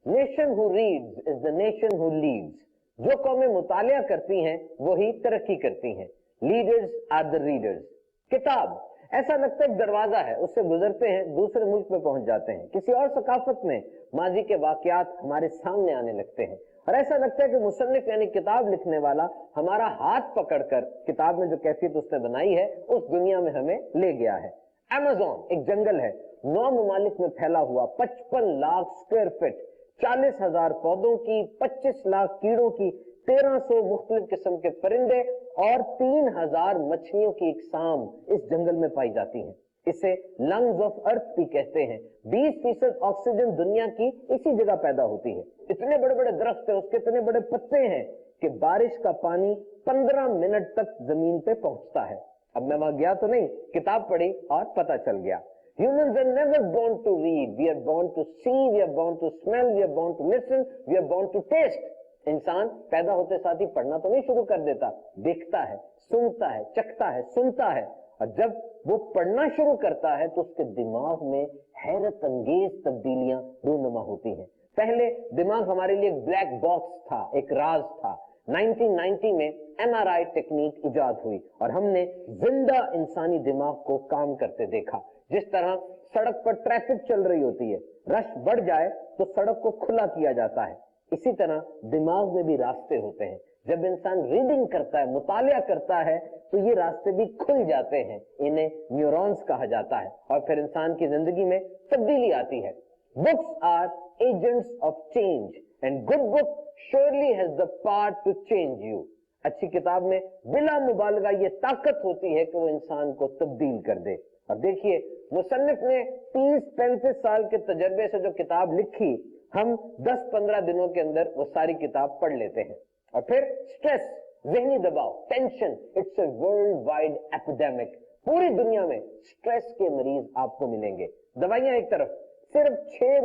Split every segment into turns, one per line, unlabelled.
Nation who reads is the nation who leads. जो कौमें मुतालिया करती हैं वही तरक्की करती हैं। Leaders are the readers. किताब ऐसा लगता है एक दरवाजा है, उससे गुजरते हैं दूसरे मुल्क में पहुंच जाते हैं, किसी और सकाफत में माजी के वाकयात हमारे सामने आने लगते हैं, और ऐसा लगता है कि मुसन्निफ यानी किताब लिखने वाला हमारा हाथ पकड़कर किताब में जो कैफियत उसने बनाई है उस दुनिया में हमें ले गया है। अमेज़न एक जंगल है, 9 ममालिक में फैला हुआ, 55 लाख स्क्वायर फीट, 40,000 पौधों की, 25 लाख कीड़ों की, 1300 मुख्तलिफ किस्म के परिंदे और 3000 मछलियों की एक साम इस जंगल में पाई जाती हैं। इसे लंग्स ऑफ अर्थ भी कहते हैं। 20% ऑक्सीजन दुनिया की इसी जगह पैदा होती है। इतने बड़े बड़े दरख्त है, उसके इतने बड़े पत्ते हैं कि बारिश का पानी 15 मिनट तक जमीन पे पहुंचता है। अब मैं वहां गया तो नहीं, किताब पढ़ी और पता चल गया। Humans are never born to read. We are born to see. We are born to smell. We are born to listen. We are born to taste. इंसान पैदा होते साथ ही पढ़ना तो नहीं शुरू कर देता, देखता है, सुनता है, चखता है, सुनता है, और जब वो पढ़ना शुरू करता है तो उसके दिमाग में हैरत अंगेज तब्दीलियां रूनुमा होती हैं। पहले दिमाग हमारे लिए एक ब्लैक बॉक्स था, एक राज था। 1990 में MRI टेक्निक इजाद हुई और हमने जिंदा इंसानी दिमाग को काम करते देखा। जिस तरह सड़क पर ट्रैफिक चल रही होती है, रश बढ़ जाए तो सड़क को खुला किया जाता है, इसी तरह दिमाग में भी रास्ते होते हैं। जब इंसान रीडिंग करता है, मुतालिया करता है, तो ये रास्ते भी खुल जाते हैं, इन्हें न्यूरॉन्स कहा जाता है, और फिर इंसान की जिंदगी में तब्दीली आती है। Books are agents of change and good book surely has the power to change you. अच्छी किताब में बिला मुबालगा ये ताकत होती है कि वो इंसान को तब्दील कर दे। और देखिए, मुसन्निफ ने 30-35 साल के तजर्बे से जो किताब लिखी, हम 10-15 दिनों के अंदर वो सारी किताब पढ़ लेते हैं। और फिर स्ट्रेस, ज़हनी दबाव, tension, it's a world wide epidemic. पूरी दुनिया में स्ट्रेस के मरीज आपको मिलेंगे। दवाइयां एक तरफ, सिर्फ 6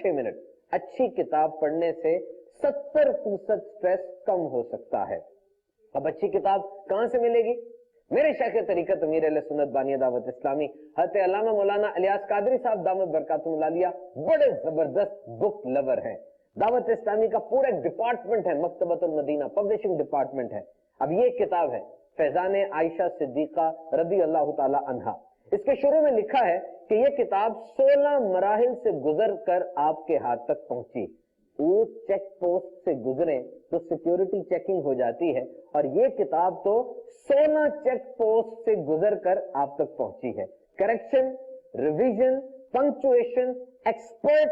मिनट अच्छी किताब पढ़ने से 70% स्ट्रेस कम हो सकता है। अब अच्छी किताब कहां से मिलेगी? मेरे शेख तरीकत अमीर अहले सुन्नत बानी दावत इस्लामी हज़रत अल्लामा मौलाना इलियास कादरी साहब दामत बरकातुहुल आलिया बड़े जबरदस्त बुक लवर हैं। दावत इस्लामी का पूरा डिपार्टमेंट है, मकतबतुल मदीना पब्लिशिंग डिपार्टमेंट है। अब ये किताब है फैजान आयशा सिद्दीका रदी अल्लाह ताला अन्हा। इसके शुरू में लिखा है कि यह किताब 16 मराहिल से गुजर कर आपके हाथ तक पहुंची। एक चेक पोस्ट से गुजरे तो सिक्योरिटी चेकिंग हो जाती है, और ये किताब तो 16 चेक पोस्ट से गुजर कर आप तक पहुंची है। Correction, revision, punctuation, expert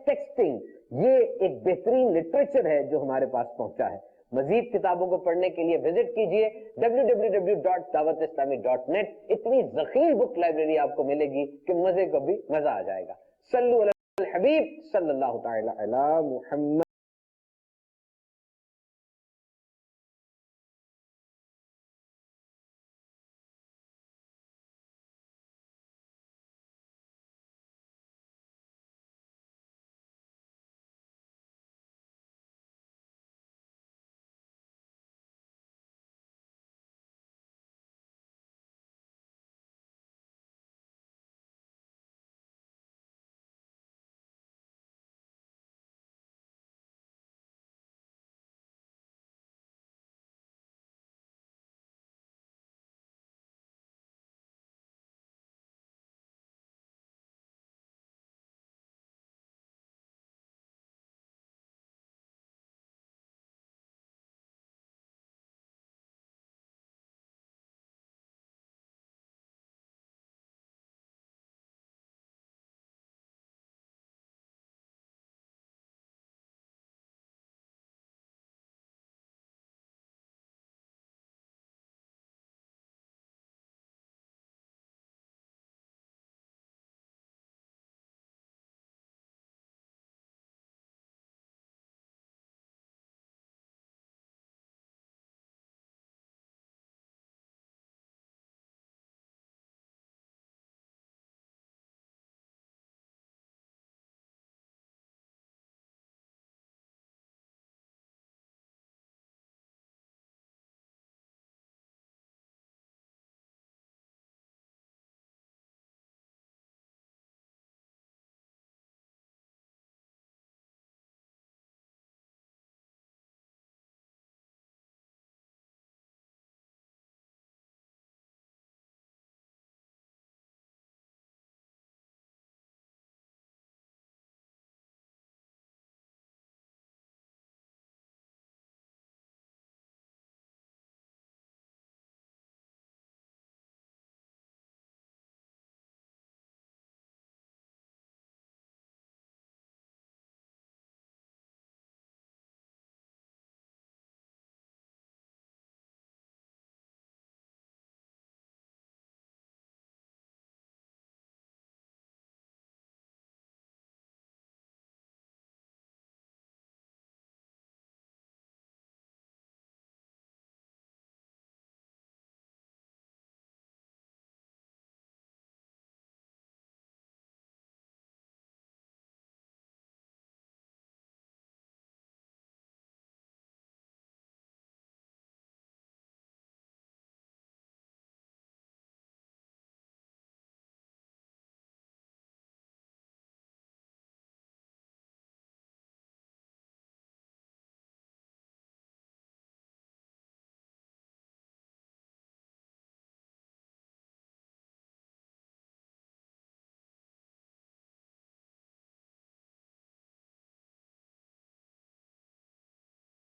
texting, ये एक बेहतरीन लिटरेचर है जो हमारे पास पहुंचा है। मजीद किताबों को पढ़ने के लिए विजिट कीजिए www.dawatislami.net। इतनी ज़खीर बुक लाइब्रेरी आपको मिलेगी कि मजे को भी मजा आ जाएगा। सल्लु अला हबीब सल्लल्लाहु तआला अला मुहम्मद।